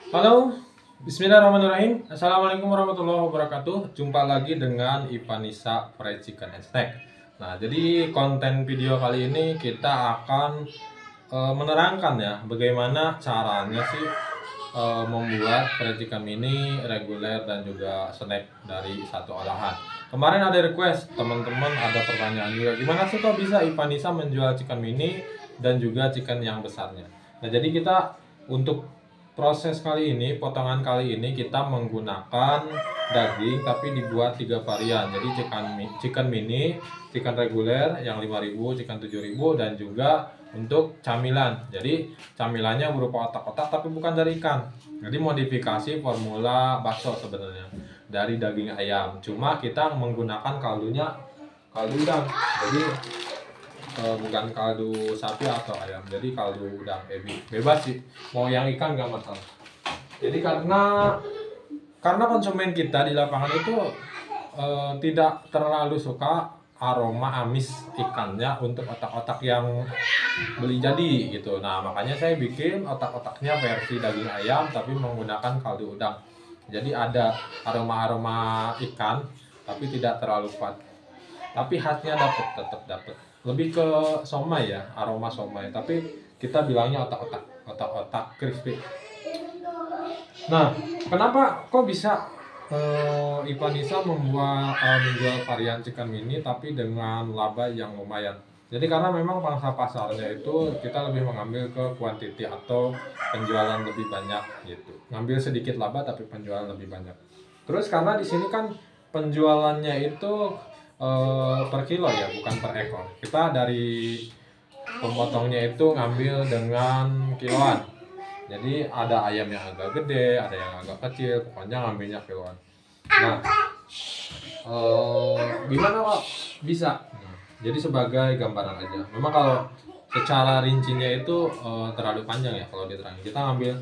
Halo, Bismillahirrahmanirrahim. Assalamualaikum warahmatullahi wabarakatuh. Jumpa lagi dengan Ivanisa Fried Chicken and Snack. Nah, jadi konten video kali ini kita akan menerangkan ya bagaimana caranya sih membuat fried chicken mini reguler dan juga snack dari satu olahan. Kemarin ada request teman-teman, ada pertanyaan juga, gimana sih kok bisa Ivanisa menjual chicken mini dan juga chicken yang besarnya. Nah, jadi kita untuk proses kali ini, potongan kali ini kita menggunakan daging tapi dibuat 3 varian. Jadi chicken mini, chicken reguler yang 5.000, chicken 7.000 dan juga untuk camilan. Jadi camilannya berupa otak-otak tapi bukan dari ikan. Jadi modifikasi formula bakso sebenarnya dari daging ayam. Cuma kita menggunakan kaldu udang. Jadi bukan kaldu sapi atau ayam, jadi kaldu udang ebi, bebas sih mau yang ikan nggak masalah. Jadi karena konsumen kita di lapangan itu tidak terlalu suka aroma amis ikannya untuk otak-otak yang beli jadi gitu. Nah, makanya saya bikin otak-otaknya versi daging ayam tapi menggunakan kaldu udang, jadi ada aroma-aroma ikan tapi tidak terlalu kuat, tapi khasnya dapat, tetap dapat, lebih ke somai ya, aroma somai, tapi kita bilangnya otak-otak crispy. Nah, kenapa kok bisa Ivanisa menjual varian chicken mini tapi dengan laba yang lumayan? Jadi karena memang pangsa pasarnya itu kita lebih mengambil ke quantity atau penjualan lebih banyak gitu. Ngambil sedikit laba tapi penjualan lebih banyak. Terus karena di sini kan penjualannya itu per kilo ya, bukan per ekor. Kita dari pemotongnya itu ngambil dengan kiloan. Jadi ada ayam yang agak gede, ada yang agak kecil, pokoknya ngambilnya kiloan. Nah, gimana kok bisa? Nah, jadi sebagai gambaran aja. Memang kalau secara rincinya itu terlalu panjang ya kalau diterangin. Kita ngambil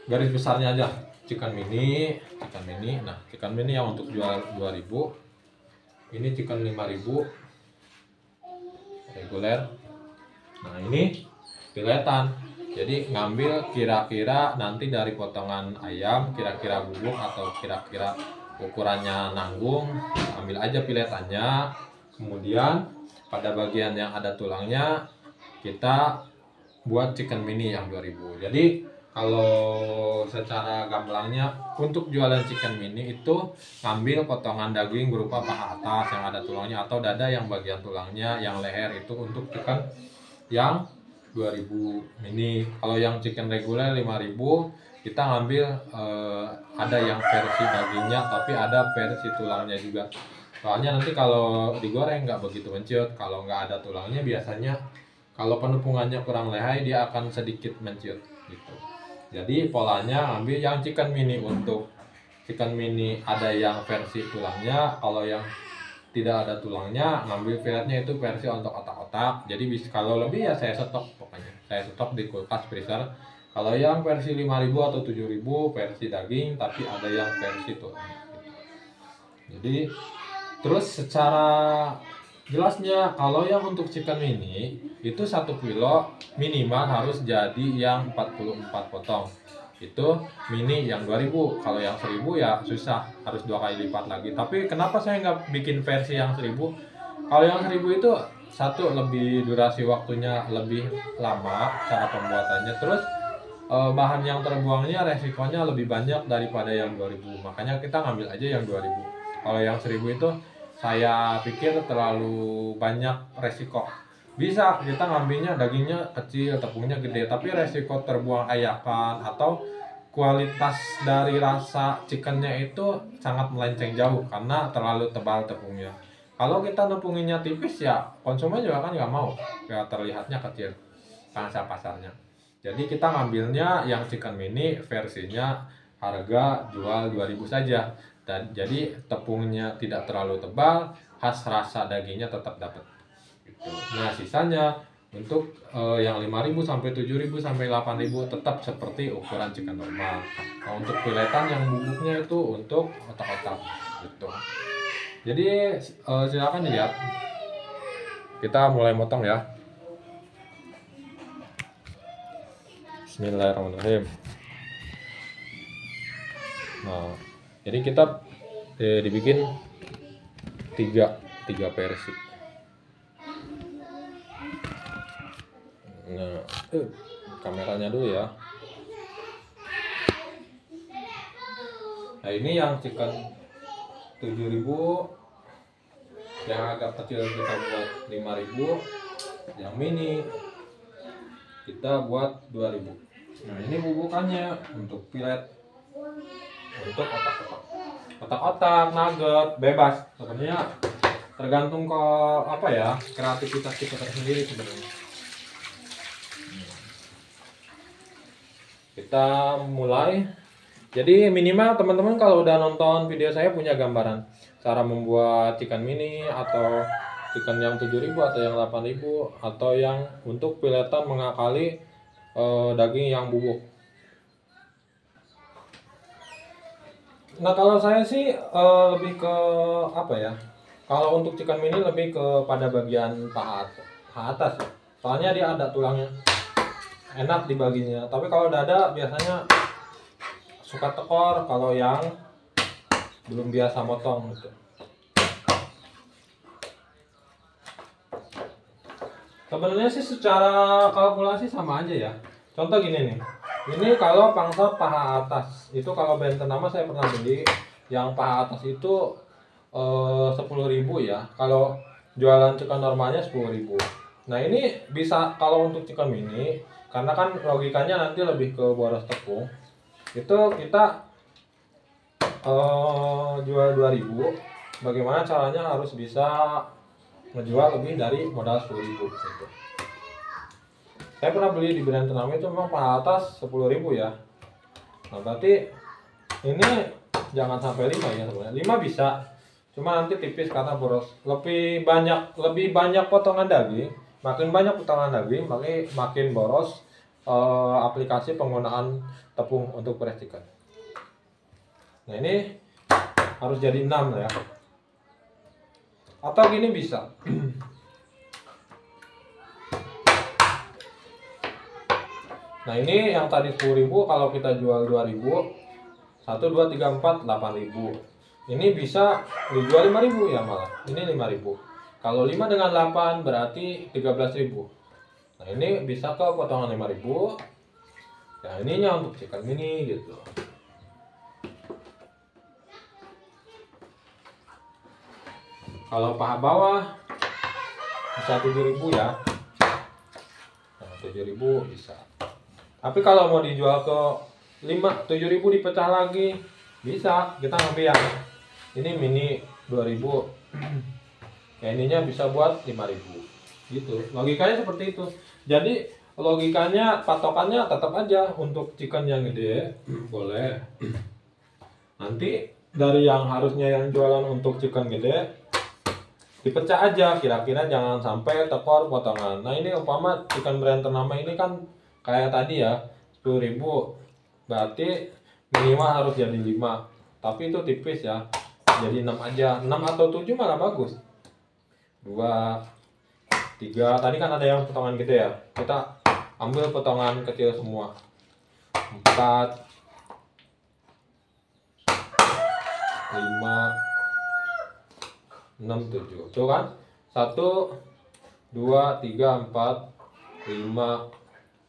garis besarnya aja. Chicken mini. Nah, chicken mini yang untuk jual 2.000. Ini chicken 5.000 reguler. Nah, ini filetan. Jadi ngambil kira-kira nanti dari potongan ayam, kira-kira bubuk atau kira-kira ukurannya nanggung, ambil aja filetannya. Kemudian pada bagian yang ada tulangnya kita buat chicken mini yang 2.000. Jadi kalau secara gamblangnya untuk jualan chicken mini itu ngambil potongan daging berupa paha atas yang ada tulangnya atau dada yang bagian tulangnya, yang leher itu untuk chicken yang 2.000 mini. Kalau yang chicken reguler 5.000 kita ngambil ada yang versi dagingnya tapi ada versi tulangnya juga. Soalnya nanti kalau digoreng nggak begitu menciut. Kalau nggak ada tulangnya biasanya kalau penumpungannya kurang lehai dia akan sedikit menciut gitu. Jadi polanya ambil yang chicken mini. Untuk chicken mini ada yang versi tulangnya, kalau yang tidak ada tulangnya ngambil filetnya itu versi untuk otak-otak. Jadi kalau lebih ya saya stok, pokoknya saya stok di kulkas freezer. Kalau yang versi 5.000 atau 7.000 versi daging tapi ada yang versi tulang gitu. Jadi terus secara jelasnya kalau yang untuk chicken mini itu 1 kilo minimal harus jadi yang 44 potong. Itu mini yang 2.000. Kalau yang 1.000 ya susah, harus 2 kali lipat lagi. Tapi kenapa saya nggak bikin versi yang 1.000? Kalau yang 1.000 itu satu, lebih durasi waktunya lebih lama cara pembuatannya. Terus bahan yang terbuangnya resikonya lebih banyak daripada yang 2.000. Makanya kita ngambil aja yang 2.000. Kalau yang 1.000 itu saya pikir terlalu banyak resiko. Bisa kita ngambilnya dagingnya kecil, tepungnya gede, tapi resiko terbuang ayakan atau kualitas dari rasa chickennya itu sangat melenceng jauh karena terlalu tebal tepungnya. Kalau kita nepunginnya tipis ya konsumen juga kan nggak mau, ya terlihatnya kecil pangsa pasarnya. Jadi kita ngambilnya yang chicken mini versinya harga jual 2.000 saja. Dan jadi tepungnya tidak terlalu tebal, khas rasa dagingnya tetap dapat. Gitu. Nah, sisanya untuk yang 5.000 sampai 7.000 sampai 8.000 tetap seperti ukuran chicken normal. Nah, untuk filetan yang bubuknya itu untuk otak-otak gitu. Jadi silakan dilihat. Kita mulai motong ya. Bismillahirrahmanirrahim. Nah, jadi kita dibikin tiga versi. Nah, kameranya dulu ya. Nah, ini yang chicken 7.000, yang agak kecil kita buat 5.000, yang mini kita buat 2.000. Nah, ini bubukannya untuk filet, untuk otak-otak, nugget, bebas. Sebenarnya tergantung ke apa ya, kreativitas kita tersendiri sebenarnya. Kita mulai. Jadi minimal teman-teman kalau udah nonton video saya punya gambaran cara membuat chicken mini atau chicken yang 7.000 atau yang 8.000 atau yang untuk filetan mengakali daging yang bubuk. Nah, kalau saya sih lebih ke apa ya? Kalau untuk chicken mini lebih ke pada bagian paha atas ya. Soalnya dia ada tulangnya. Enak dibaginya. Tapi kalau dada biasanya suka tekor kalau yang belum biasa motong gitu. Sebenarnya sih secara kalkulasi sama aja ya. Contoh gini nih. Ini kalau pangsa paha atas itu kalau brand ternama saya pernah beli yang paha atas itu 10.000 ya. Kalau jualan chicken normalnya 10.000. Nah, ini bisa kalau untuk chicken mini karena kan logikanya nanti lebih ke boros tepung. Itu kita jual 2.000. Bagaimana caranya harus bisa menjual lebih dari modal 10.000 gitu. Saya pernah beli di brand ternama itu memang paha atas 10.000 ya. Nah, berarti ini jangan sampai 5 ya sebenarnya. 5 bisa. Cuma nanti tipis karena boros. Lebih banyak potongan daging. Makin banyak potongan daging, makin boros aplikasi penggunaan tepung untuk beras chicken. Nah, ini harus jadi 6 ya. Atau gini bisa. Nah, ini yang tadi 10.000 kalau kita jual 2.000, 1 2 3 4 8.000. Ini bisa dijual 5.000 ya malah. Ini 5.000. Kalau 5 dengan 8 berarti 13.000. Nah, ini bisa ke potongan 5.000. Nah, ininya untuk chicken mini gitu. Kalau paha bawah bisa 7.000 ya. Nah, 7.000 bisa. Tapi kalau mau dijual ke 7.000 dipecah lagi bisa. Kita ngambil yang ini mini 2.000. Ya, ininya bisa buat 5.000 gitu. Logikanya seperti itu. Jadi logikanya patokannya tetap aja untuk chicken yang gede boleh. Nanti dari yang harusnya yang jualan untuk chicken gede dipecah aja, kira-kira jangan sampai tekor potongan. Nah, ini umpama chicken brand ternama ini kan kayak tadi ya 10.000, berarti minimal harus jadi 5. Tapi itu tipis ya, jadi 6 aja. 6 atau 7 malah bagus. 2 3, tadi kan ada yang potongan gede ya, kita ambil potongan kecil semua. 4 5 6 7. Tuh kan? 1 2 3 4 5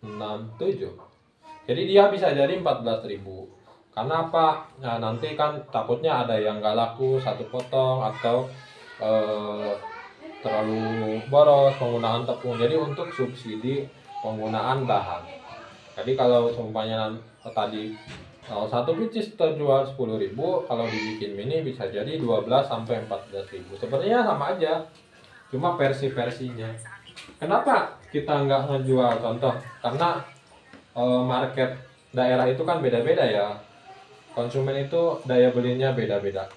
6 7. Jadi dia bisa jadi 14.000. Karena apa? Nah, nanti kan takutnya ada yang nggak laku satu potong atau terlalu boros penggunaan tepung. Jadi untuk subsidi penggunaan bahan. Jadi kalau seumpamanya tadi satu pieces terjual 10.000, kalau dibikin mini bisa jadi 12 sampai 14.000. Sebenarnya sama aja, cuma versi-versinya. Kenapa kita nggak ngejual? Contoh, karena market daerah itu kan beda-beda ya. Konsumen itu daya belinya beda-beda.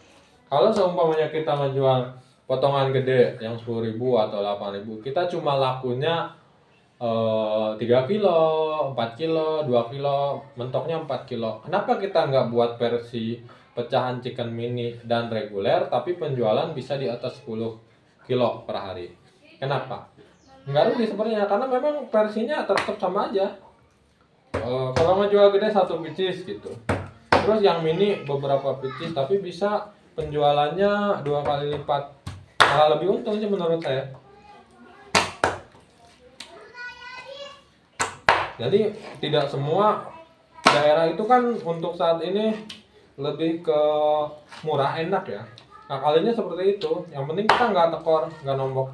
Kalau seumpamanya kita ngejual potongan gede yang 10.000 atau 8.000, kita cuma lakunya 3 kilo, 4 kilo, 2 kilo, mentoknya 4 kilo. Kenapa kita nggak buat versi pecahan chicken mini dan reguler, tapi penjualan bisa di atas 10 kilo per hari? Kenapa? Nggak rugi sebenarnya, karena memang versinya tetap sama aja. Kalau ngejual gede satu pieces gitu, Terus yang mini beberapa pieces, tapi bisa penjualannya 2 kali lipat, malah lebih untung sih menurut saya. Jadi tidak semua daerah itu kan untuk saat ini lebih ke murah enak ya. Nah kalinya seperti itu, yang penting kita nggak tekor, nggak nombok.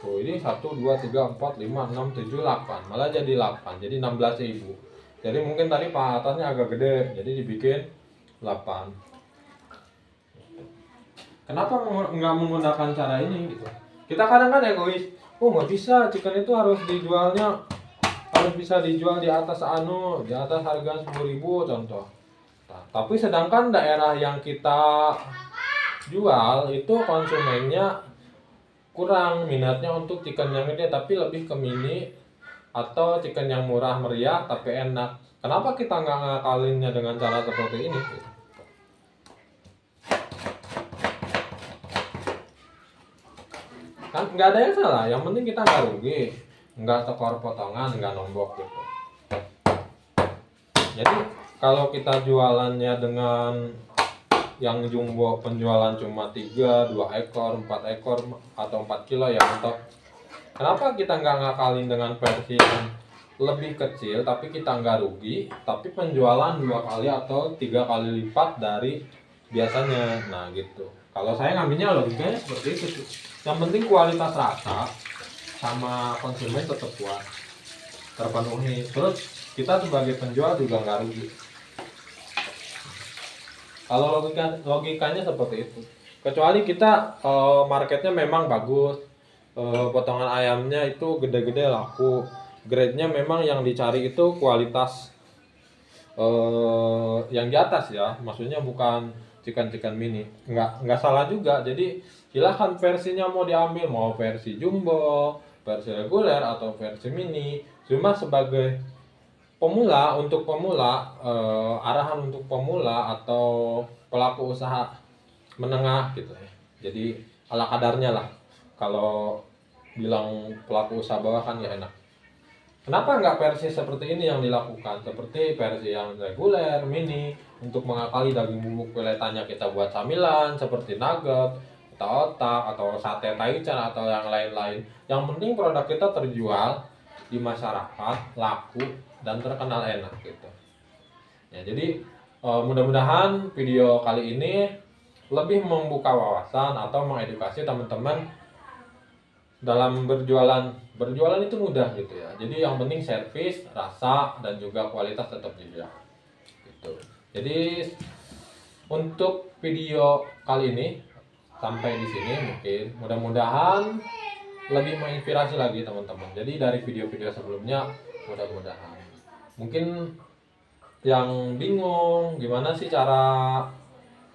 Tuh ini 1, 2, 3, 4, 5, 6, 7, 8, malah jadi 8, jadi 16.000. Jadi mungkin tadi pak atasnya agak gede, jadi dibikin 8. Kenapa nggak menggunakan cara ini gitu? Kita kadang kan egois, oh nggak bisa, chicken itu harus dijualnya, harus bisa dijual di atas di atas harga 10.000 contoh. Nah, tapi sedangkan daerah yang kita jual itu konsumennya kurang minatnya untuk chicken yang gede, tapi lebih ke mini atau chicken yang murah meriah tapi enak. Kenapa kita nggak ngakalinnya dengan cara seperti ini? Kan nggak ada yang salah, yang penting kita nggak rugi, nggak tekor potongan, nggak nombok gitu. Jadi kalau kita jualannya dengan yang jumbo penjualan cuma 3, 2 ekor, 4 ekor atau 4 kilo ya mentok. Kenapa kita nggak ngakalin dengan versi yang lebih kecil tapi kita nggak rugi, tapi penjualan 2 kali atau 3 kali lipat dari biasanya. Nah gitu. Kalau saya ngambilnya logikanya seperti itu sih. Yang penting kualitas rasa sama konsumen tetap puas, terpenuhi. Terus kita sebagai penjual juga nggak rugi. Kalau logikanya seperti itu. Kecuali kita marketnya memang bagus, potongan ayamnya itu gede-gede laku, grade-nya memang yang dicari itu kualitas yang di atas ya, maksudnya bukan chicken mini. Nggak salah juga. Jadi silahkan versinya mau diambil, mau versi jumbo, versi reguler atau versi mini. Cuma sebagai pemula, untuk pemula, arahan untuk pemula atau pelaku usaha menengah gitu ya. Jadi ala kadarnya lah. Kalau bilang pelaku usaha bawah kan ya enak. Kenapa nggak versi seperti ini yang dilakukan? Seperti versi yang reguler, mini, untuk mengakali daging bubuk peletanya kita buat camilan seperti nugget, atau otak, atau sate taichan, atau yang lain-lain. Yang penting produk kita terjual di masyarakat, laku, dan terkenal enak gitu. Ya, jadi mudah-mudahan video kali ini lebih membuka wawasan atau mengedukasi teman-teman dalam berjualan. Berjualan itu mudah gitu ya. Jadi yang penting servis, rasa, dan juga kualitas tetap dijaga. Gitu. Jadi untuk video kali ini sampai di sini mungkin. Mudah-mudahan lebih menginspirasi lagi teman-teman. Jadi dari video-video sebelumnya mudah-mudahan. Mungkin yang bingung gimana sih cara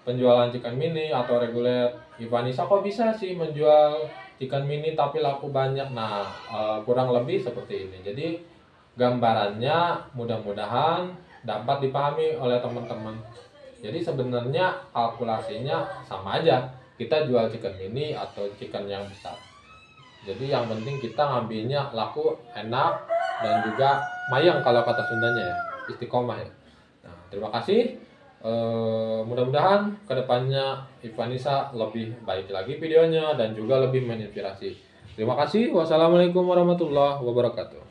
penjualan chicken mini atau reguler, Ivanisa kok bisa sih menjual chicken mini tapi laku banyak. Nah kurang lebih seperti ini. Jadi gambarannya mudah-mudahan dapat dipahami oleh teman-teman. Jadi sebenarnya kalkulasinya sama aja, kita jual chicken mini atau chicken yang besar. Jadi yang penting kita ngambilnya laku, enak, dan juga mayang kalau kata Sundanya ya, istiqomah ya. Nah, terima kasih. Mudah-mudahan kedepannya Ivanisa lebih baik lagi videonya dan juga lebih menginspirasi. Terima kasih. Wassalamualaikum warahmatullahi wabarakatuh.